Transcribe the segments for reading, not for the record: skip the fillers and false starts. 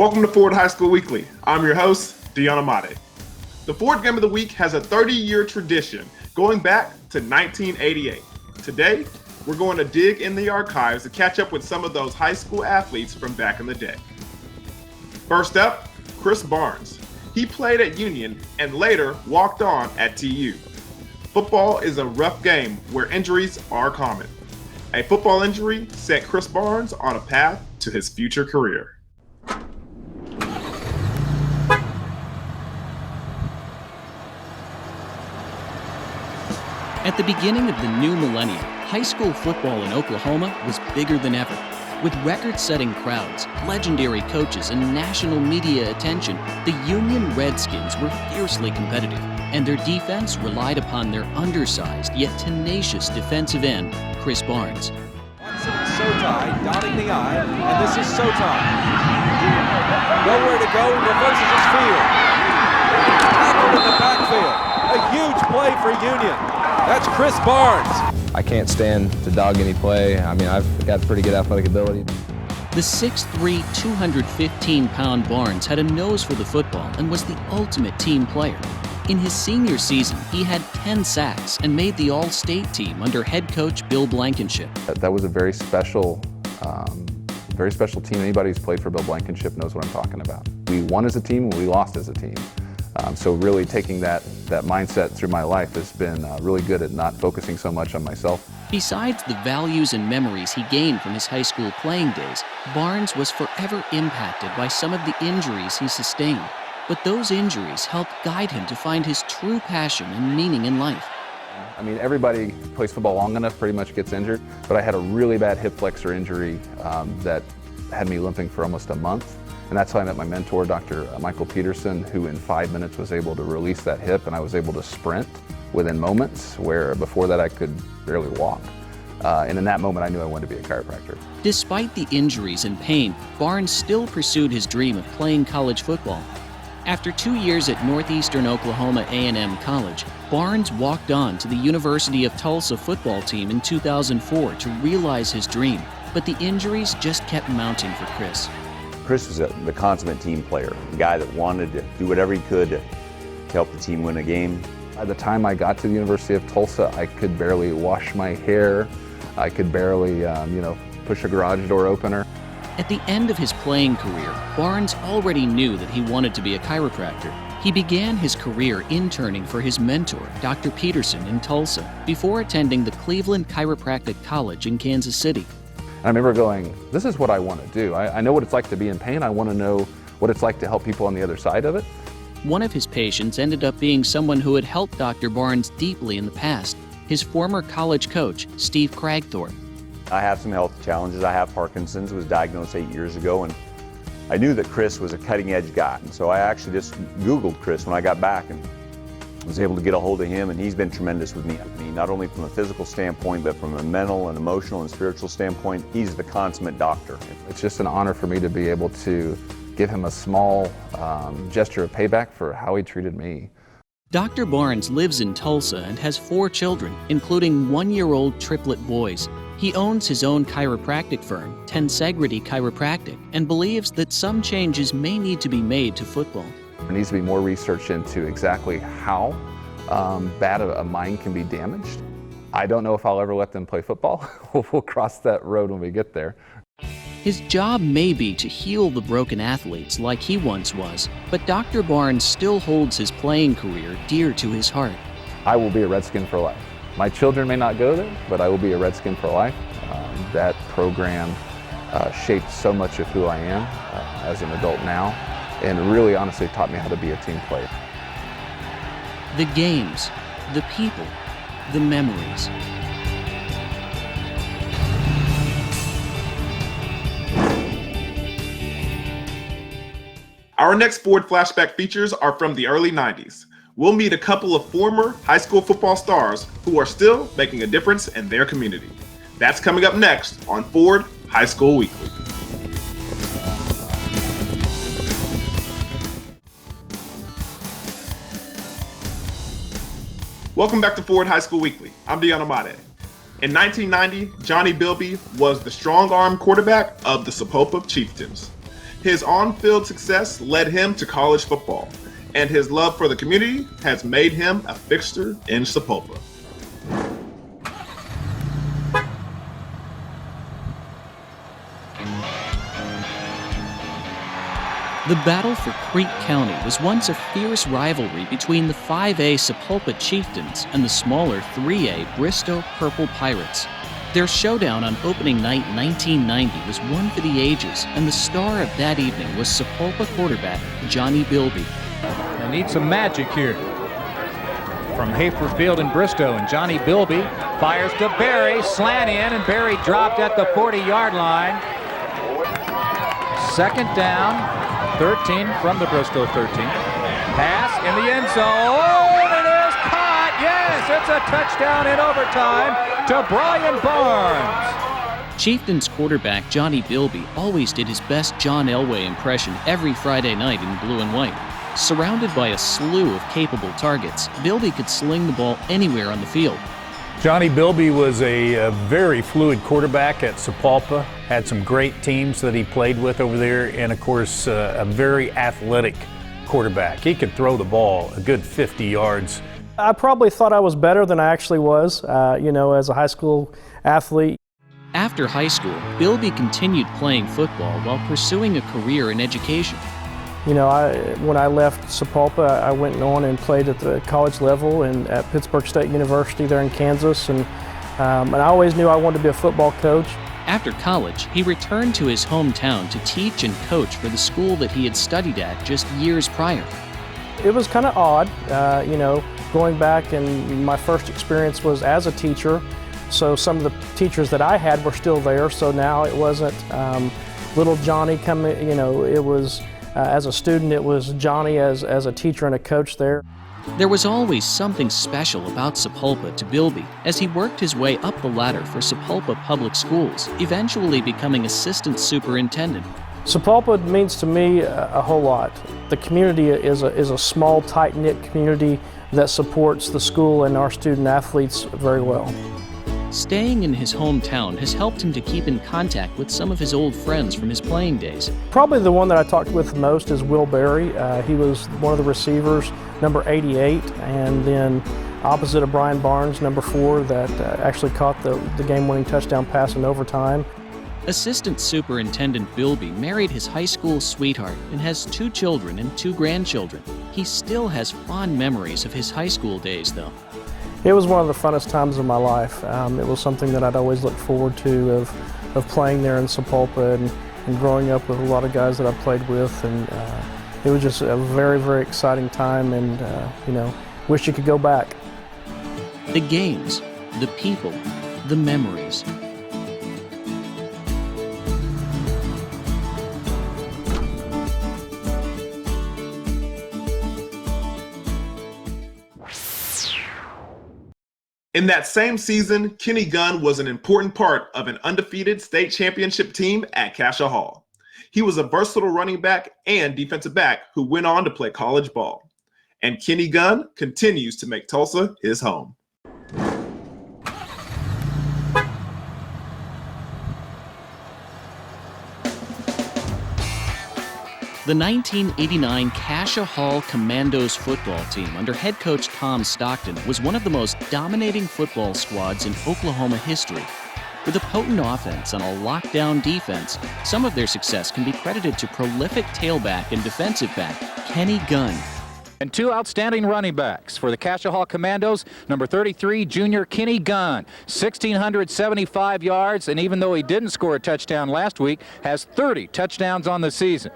Welcome to Ford High School Weekly. I'm your host, Deon Amade. The Ford Game of the Week has a 30-year tradition going back to 1988. Today, we're going to dig in the archives to catch up with some of those high school athletes from back in the day. First up, Chris Barnes. He played at Union and later walked on at TU. Football is a rough game where injuries are common. A football injury set Chris Barnes on a path to his future career. At the beginning of the new millennium, high school football in Oklahoma was bigger than ever. With record-setting crowds, legendary coaches, and national media attention, the Union Redskins were fiercely competitive, and their defense relied upon their undersized yet tenacious defensive end, Chris Barnes. Sotai dotting the I, and this is Sotai. Nowhere to go, reverses his field. Tackled in the backfield. A huge play for Union. That's Chris Barnes. I can't stand to dog any play. I mean, I've got pretty good athletic ability. The 6'3", 215-pound Barnes had a nose for the football and was the ultimate team player. In his senior season, he had 10 sacks and made the All-State team under head coach Bill Blankenship. That was a very special team. Anybody who's played for Bill Blankenship knows what I'm talking about. We won as a team and we lost as a team. So really taking that mindset through my life has been really good at not focusing so much on myself. Besides the values and memories he gained from his high school playing days, Barnes was forever impacted by some of the injuries he sustained. But those injuries helped guide him to find his true passion and meaning in life. I mean, everybody who plays football long enough pretty much gets injured, but I had a really bad hip flexor injury that had me limping for almost a month. And that's how I met my mentor, Dr. Michael Peterson, who in 5 minutes was able to release that hip, and I was able to sprint within moments, where before that I could barely walk. And in that moment, I knew I wanted to be a chiropractor. Despite the injuries and pain, Barnes still pursued his dream of playing college football. After 2 years at Northeastern Oklahoma A&M College, Barnes walked on to the University of Tulsa football team in 2004 to realize his dream, but the injuries just kept mounting for Chris. Chris was the consummate team player, a guy that wanted to do whatever he could to help the team win a game. By the time I got to the University of Tulsa, I could barely wash my hair. I could barely, push a garage door opener. At the end of his playing career, Barnes already knew that he wanted to be a chiropractor. He began his career interning for his mentor, Dr. Peterson, in Tulsa, before attending the Cleveland Chiropractic College in Kansas City. I remember going, this is what I want to do. I know what it's like to be in pain. I want to know what it's like to help people on the other side of it. One of his patients ended up being someone who had helped Dr. Barnes deeply in the past, his former college coach, Steve Cragthorpe. I have some health challenges. I have Parkinson's, was diagnosed 8 years ago, and I knew that Chris was a cutting-edge guy. And so I actually just Googled Chris when I got back and was able to get a hold of him, and he's been tremendous with me. Not only from a physical standpoint, but from a mental and emotional and spiritual standpoint, he's the consummate doctor. It's just an honor for me to be able to give him a small gesture of payback for how he treated me. Dr. Barnes lives in Tulsa and has 4 children, including 1-year-old triplet boys. He owns his own chiropractic firm, Tensegrity Chiropractic, and believes that some changes may need to be made to football. There needs to be more research into exactly how bad a mind can be damaged. I don't know if I'll ever let them play football. We'll cross that road when we get there. His job may be to heal the broken athletes like he once was, but Dr. Barnes still holds his playing career dear to his heart. I will be a Redskin for life. My children may not go there, but I will be a Redskin for life. That program shaped so much of who I am as an adult now, and really honestly taught me how to be a team player. The games, the people, the memories. Our next Ford Flashback features are from the early 90s. We'll meet a couple of former high school football stars who are still making a difference in their community. That's coming up next on Ford High School Weekly. Welcome back to Ford High School Weekly. I'm Deon Amade. In 1990, Johnny Bilby was the strong-arm quarterback of the Sapulpa Chieftains. His on-field success led him to college football, and his love for the community has made him a fixture in Sapulpa. The battle for Creek County was once a fierce rivalry between the 5A Sapulpa Chieftains and the smaller 3A Bristow Purple Pirates. Their showdown on opening night 1990 was one for the ages, and the star of that evening was Sapulpa quarterback Johnny Bilby. They need some magic here. From Hafer Field in Bristow, and Johnny Bilby fires to Barry, slant in, and Barry dropped at the 40-yard line. Second down. 13 from the Bristow 13. Pass in the end zone. It is caught. Yes, it's a touchdown in overtime to Brian Barnes. Chieftains quarterback Johnny Bilby always did his best John Elway impression every Friday night in blue and white. Surrounded by a slew of capable targets, Bilby could sling the ball anywhere on the field. Johnny Bilby was a very fluid quarterback at Sapulpa, had some great teams that he played with over there, and of course a very athletic quarterback. He could throw the ball a good 50 yards. I probably thought I was better than I actually was, as a high school athlete. After high school, Bilby continued playing football while pursuing a career in education. When I left Sapulpa, I went on and played at the college level and at Pittsburgh State University there in Kansas, and I always knew I wanted to be a football coach. After college, he returned to his hometown to teach and coach for the school that he had studied at just years prior. It was kind of odd, going back, and my first experience was as a teacher, so some of the teachers that I had were still there, so now it wasn't little Johnny coming, it was as a student, it was Johnny as a teacher and a coach there. There was always something special about Sapulpa to Bilby as he worked his way up the ladder for Sapulpa Public Schools, eventually becoming assistant superintendent. Sapulpa means to me a whole lot. The community is a small, tight-knit community that supports the school and our student athletes very well. Staying in his hometown has helped him to keep in contact with some of his old friends from his playing days. Probably the one that I talked with the most is Will Berry. He was one of the receivers, number 88, and then opposite of Brian Barnes, number 4, that actually caught the game-winning touchdown pass in overtime. Assistant Superintendent Bilby married his high school sweetheart and has 2 children and 2 grandchildren. He still has fond memories of his high school days, though. It was one of the funnest times of my life. It was something that I'd always looked forward to, of playing there in Sapulpa and growing up with a lot of guys that I played with, and it was just a very, very exciting time, and wish you could go back. The games, the people, the memories. In that same season, Kenny Gunn was an important part of an undefeated state championship team at Cascia Hall. He was a versatile running back and defensive back who went on to play college ball. And Kenny Gunn continues to make Tulsa his home. The 1989 Cascia Hall Commandos football team under head coach Tom Stockton was one of the most dominating football squads in Oklahoma history. With a potent offense and a lockdown defense, some of their success can be credited to prolific tailback and defensive back Kenny Gunn. And 2 outstanding running backs for the Cascia Hall Commandos, number 33, junior Kenny Gunn, 1,675 yards, and even though he didn't score a touchdown last week, has 30 touchdowns on the season.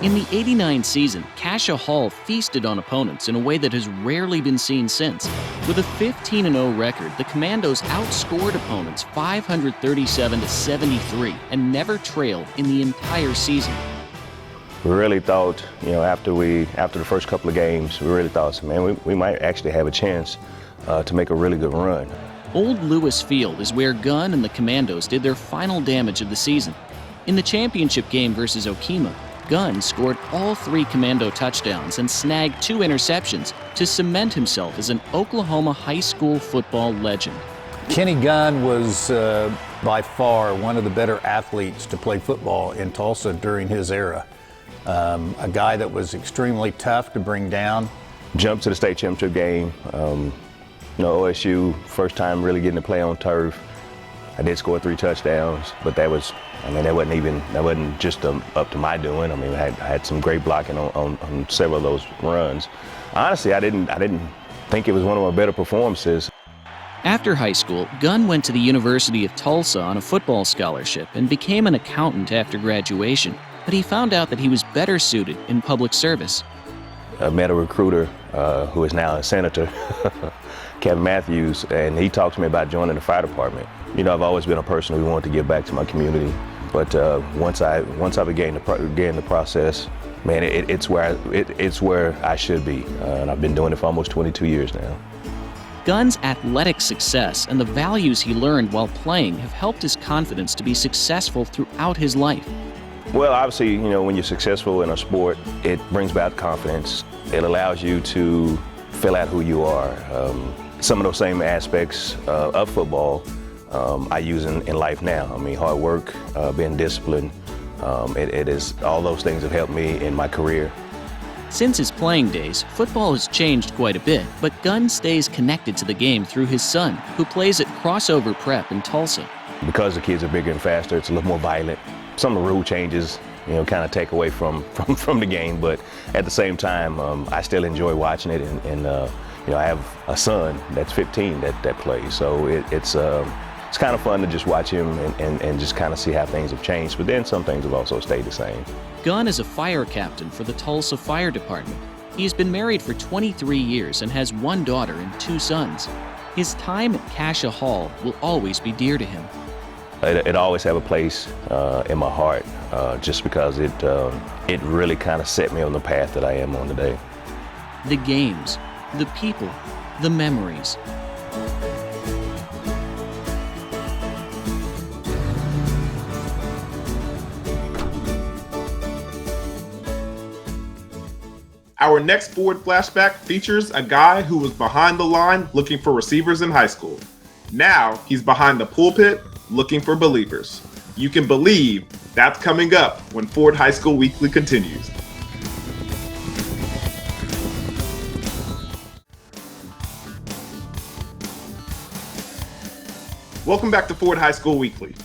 In the '89 season, Cascia Hall feasted on opponents in a way that has rarely been seen since. With a 15-0 record, the Commandos outscored opponents 537-73 and never trailed in the entire season. We really thought, after the first couple of games, we really thought, man, we might actually have a chance to make a really good run. Old Lewis Field is where Gunn and the Commandos did their final damage of the season. In the championship game versus Okemah, Gunn scored all 3 Commando touchdowns and snagged 2 interceptions to cement himself as an Oklahoma high school football legend. Kenny Gunn was by far one of the better athletes to play football in Tulsa during his era. A guy that was extremely tough to bring down. Jumped to the state championship game. OSU, first time really getting to play on turf. I did score 3 touchdowns, but that wasn't just up to my doing. I mean, I had some great blocking on several of those runs. Honestly, I didn't think it was one of my better performances. After high school, Gunn went to the University of Tulsa on a football scholarship and became an accountant after graduation, but he found out that he was better suited in public service. I met a recruiter who is now a senator, Kevin Matthews, and he talked to me about joining the fire department. You know, I've always been a person who wanted to give back to my community, but once I began the process, man, it's where I should be, and I've been doing it for almost 22 years now. Gunn's athletic success and the values he learned while playing have helped his confidence to be successful throughout his life. Well, obviously, you know, when you're successful in a sport, it brings about confidence. It allows you to fill out who you are. Some of those same aspects of football I use in life now. I mean, hard work, being disciplined, it is, all those things have helped me in my career. Since his playing days, football has changed quite a bit, but Gunn stays connected to the game through his son, who plays at Crossover Prep in Tulsa. Because the kids are bigger and faster, it's a little more violent. Some of the rule changes, you know, kind of take away from the game, but at the same time, I still enjoy watching it, and you know, I have a son that's 15 that plays, so it's kind of fun to just watch him and just kind of see how things have changed, but then some things have also stayed the same. Gunn is a fire captain for the Tulsa Fire Department. He has been married for 23 years and has 1 daughter and 2 sons. His time at Cascia Hall will always be dear to him. It always have a place in my heart, just because it really kind of set me on the path that I am on today. The games, the people, the memories. Our next Forward Flashback features a guy who was behind the line looking for receivers in high school. Now he's behind the pulpit looking for believers. You can believe that's coming up when Ford High School Weekly continues. Welcome back to Ford High School Weekly.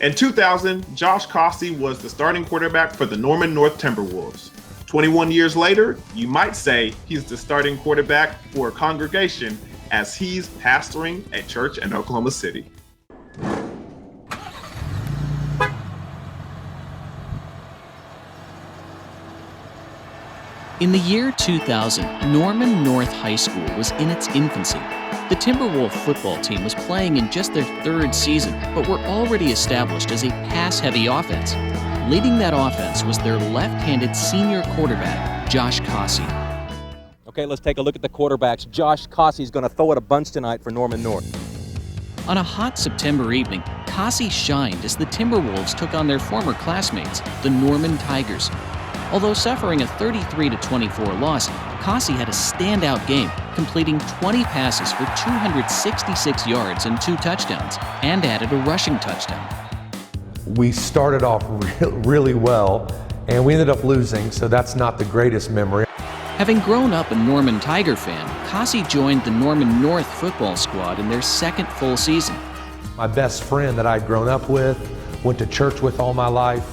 In 2000, Josh Cossey was the starting quarterback for the Norman North Timberwolves. 21 years later, you might say he's the starting quarterback for a congregation as he's pastoring a church in Oklahoma City. In the year 2000, Norman North High School was in its infancy. The Timberwolf football team was playing in just their 3rd season, but were already established as a pass-heavy offense. Leading that offense was their left-handed senior quarterback, Josh Cossey. Okay, let's take a look at the quarterbacks. Josh Cossey's going to throw it a bunch tonight for Norman North. On a hot September evening, Cossey shined as the Timberwolves took on their former classmates, the Norman Tigers. Although suffering a 33-24 loss, Cossey had a standout game, completing 20 passes for 266 yards and 2 touchdowns, and added a rushing touchdown. We started off really well, and we ended up losing, so that's not the greatest memory. Having grown up a Norman Tiger fan, Cossey joined the Norman North football squad in their 2nd full season. My best friend that I'd grown up with, went to church with all my life,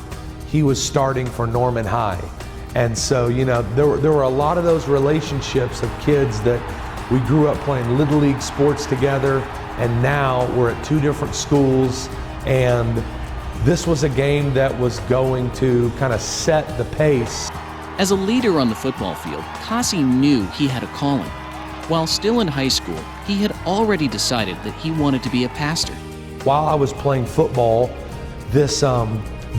he was starting for Norman High. And so, you know, there were a lot of those relationships of kids that we grew up playing Little League sports together, and now we're at 2 different schools, and this was a game that was going to kind of set the pace. As a leader on the football field, Cossey knew he had a calling. While still in high school, he had already decided that he wanted to be a pastor. While I was playing football, this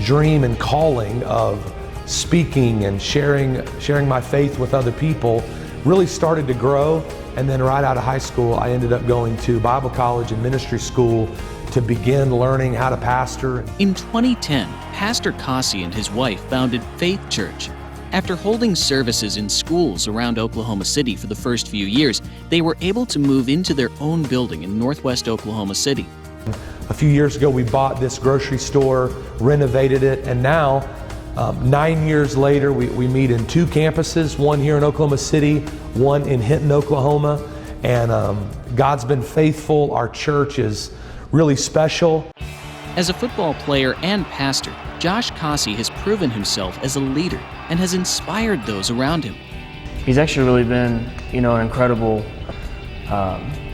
dream and calling of speaking and sharing my faith with other people really started to grow. And then right out of high school, I ended up going to Bible college and ministry school to begin learning how to pastor. In 2010, Pastor Cossey and his wife founded Faith Church. After holding services in schools around Oklahoma City for the first few years, they were able to move into their own building in northwest Oklahoma City. A few years ago, we bought this grocery store, renovated it, and now, 9 years later, we meet in 2 campuses, one here in Oklahoma City, one in Hinton, Oklahoma, and God's been faithful. Our church is really special. As a football player and pastor, Josh Cossey has proven himself as a leader and has inspired those around him. He's actually really been, an incredible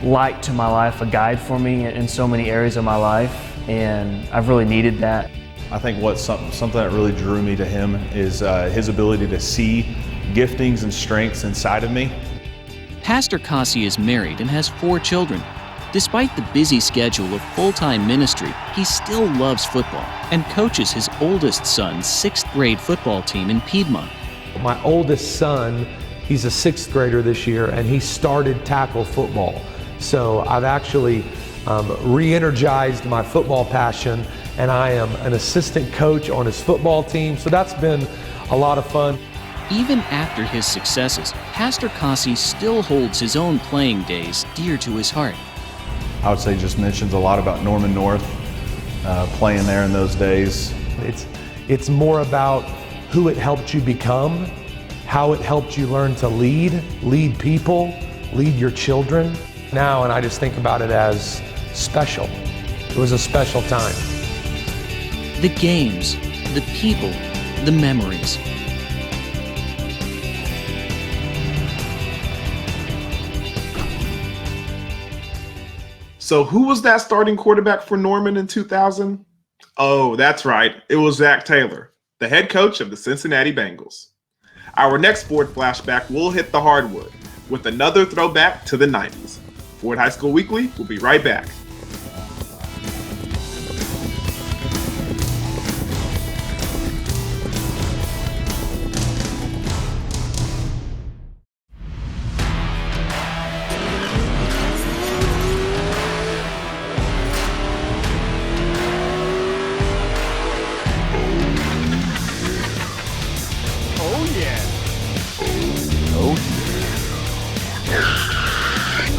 light to my life, a guide for me in so many areas of my life, and I've really needed that. I think something that really drew me to him is his ability to see giftings and strengths inside of me. Pastor Cossey is married and has 4 children. Despite the busy schedule of full-time ministry, he still loves football and coaches his oldest son's 6th grade football team in Piedmont. My oldest son, he's a 6th grader this year, and he started tackle football. So I've actually re-energized my football passion, and I am an assistant coach on his football team. So that's been a lot of fun. Even after his successes, Pastor Cossey still holds his own playing days dear to his heart. I would say just mentions a lot about Norman North, playing there in those days. It's more about who it helped you become, how it helped you learn to lead people, lead your children. Now, and I just think about it as special. It was a special time. The games, the people, the memories. So who was that starting quarterback for Norman in 2000? Oh, that's right. It was Zach Taylor, the head coach of the Cincinnati Bengals. Our next Ford flashback will hit the hardwood with another throwback to the 90s. Ford High School Weekly will be right back.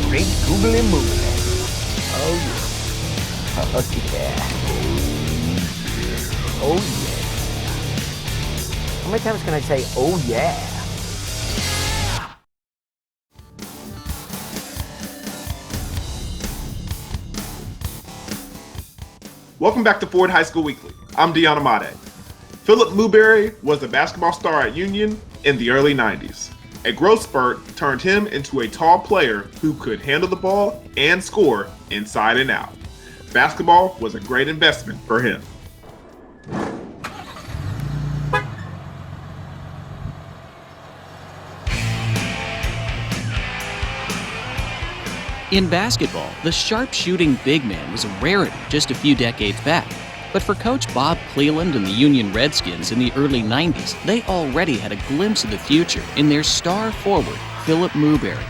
Great googly movie. Oh yeah. Oh yeah. Oh yeah. How many times can I say oh yeah? Welcome back to Ford High School Weekly. I'm Deon Amade. Philip Muberry was a basketball star at Union in the early 90s. A growth spurt turned him into a tall player who could handle the ball and score inside and out. Basketball was a great investment for him. In basketball, the sharp-shooting big man was a rarity just a few decades back. But for Coach Bob Cleland and the Union Redskins in the early 90s, they already had a glimpse of the future in their star forward, Philip Muberry.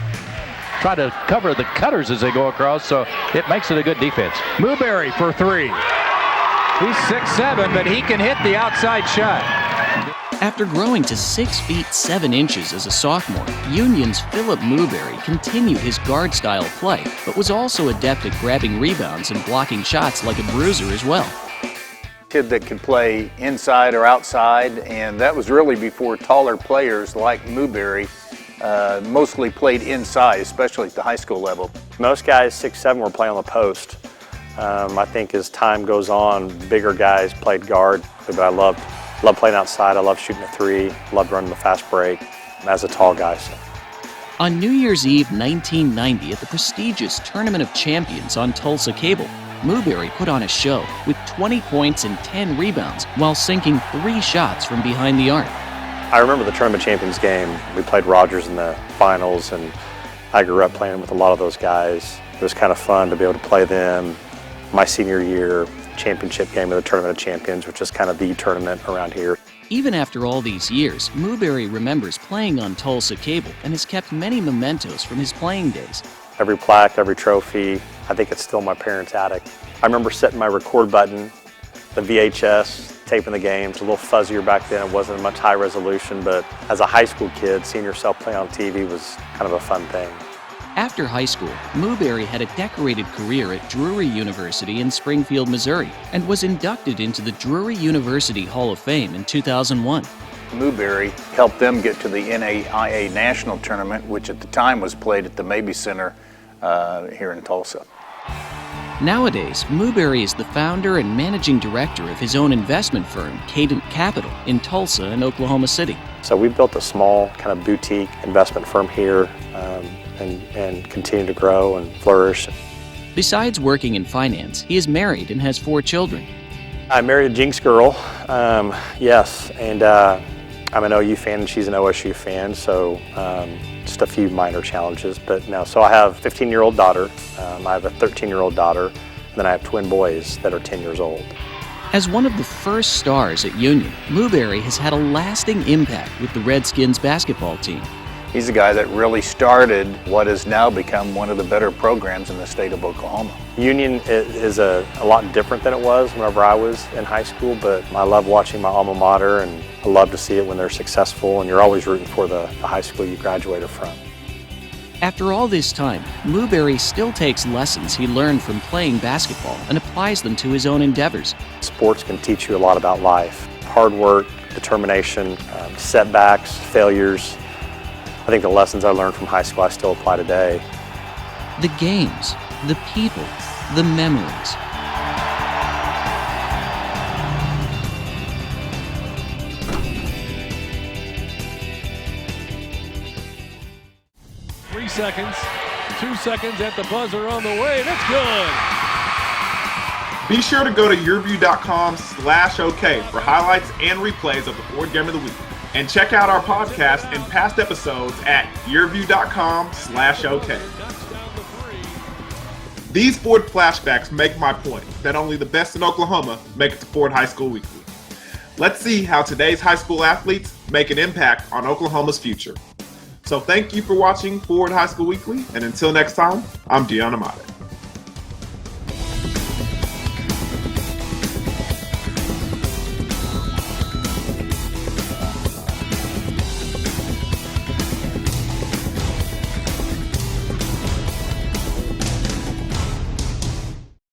Try to cover the cutters as they go across, so it makes it a good defense. Muberry for 3. He's 6'7", but he can hit the outside shot. After growing to 6 feet 7 inches as a sophomore, Union's Philip Muberry continued his guard-style play, but was also adept at grabbing rebounds and blocking shots like a bruiser as well. Kid that could play inside or outside, and that was really before taller players like Muberry mostly played inside, especially at the high school level. Most guys 6'7" were playing on the post. I think as time goes on, bigger guys played guard, but I loved playing outside. I loved shooting a 3, loved running the fast break as a tall guy. So. On New Year's Eve 1990 at the prestigious Tournament of Champions on Tulsa Cable, Muberry put on a show with 20 points and 10 rebounds while sinking 3 shots from behind the arc. I remember the Tournament of Champions game. We played Rogers in the finals, and I grew up playing with a lot of those guys. It was kind of fun to be able to play them. My senior year, championship game of the Tournament of Champions, which is kind of the tournament around here. Even after all these years, Muberry remembers playing on Tulsa Cable and has kept many mementos from his playing days. Every plaque, every trophy, I think it's still in my parents' attic. I remember setting my record button, the VHS, taping the games, a little fuzzier back then. It wasn't much high resolution, but as a high school kid, seeing yourself play on TV was kind of a fun thing. After high school, Muberry had a decorated career at Drury University in Springfield, Missouri, and was inducted into the Drury University Hall of Fame in 2001. Muberry helped them get to the NAIA National Tournament, which at the time was played at the Mabee Center here in Tulsa. Nowadays, Muberry is the founder and managing director of his own investment firm, Cadent Capital, in Tulsa and Oklahoma City. So we built a small kind of boutique investment firm here and continue to grow and flourish. Besides working in finance, he is married and has 4 children. I married a Jinx girl, yes, and I'm an OU fan and she's an OSU fan, so just a few minor challenges. But no, so I have a 15-year-old daughter, I have a 13-year-old daughter, and then I have twin boys that are 10 years old. As one of the first stars at Union, Muberry has had a lasting impact with the Redskins basketball team. He's the guy that really started what has now become one of the better programs in the state of Oklahoma. Union is a lot different than it was whenever I was in high school, but I love watching my alma mater and I love to see it when they're successful, and you're always rooting for the high school you graduated from. After all this time, Muberry still takes lessons he learned from playing basketball and applies them to his own endeavors. Sports can teach you a lot about life. Hard work, determination, setbacks, failures. I think the lessons I learned from high school I still apply today. The games, the people, the memories. Three seconds, 2 seconds at the buzzer on the way, and it's good. Be sure to go to YurView.com/OK for highlights and replays of the Ford Game of the Week. And check out our podcast and past episodes at YurView.com/OK. These Ford flashbacks make my point that only the best in Oklahoma make it to Ford High School Weekly. Let's see how today's high school athletes make an impact on Oklahoma's future. So thank you for watching Ford High School Weekly, and until next time, I'm Deon Amade.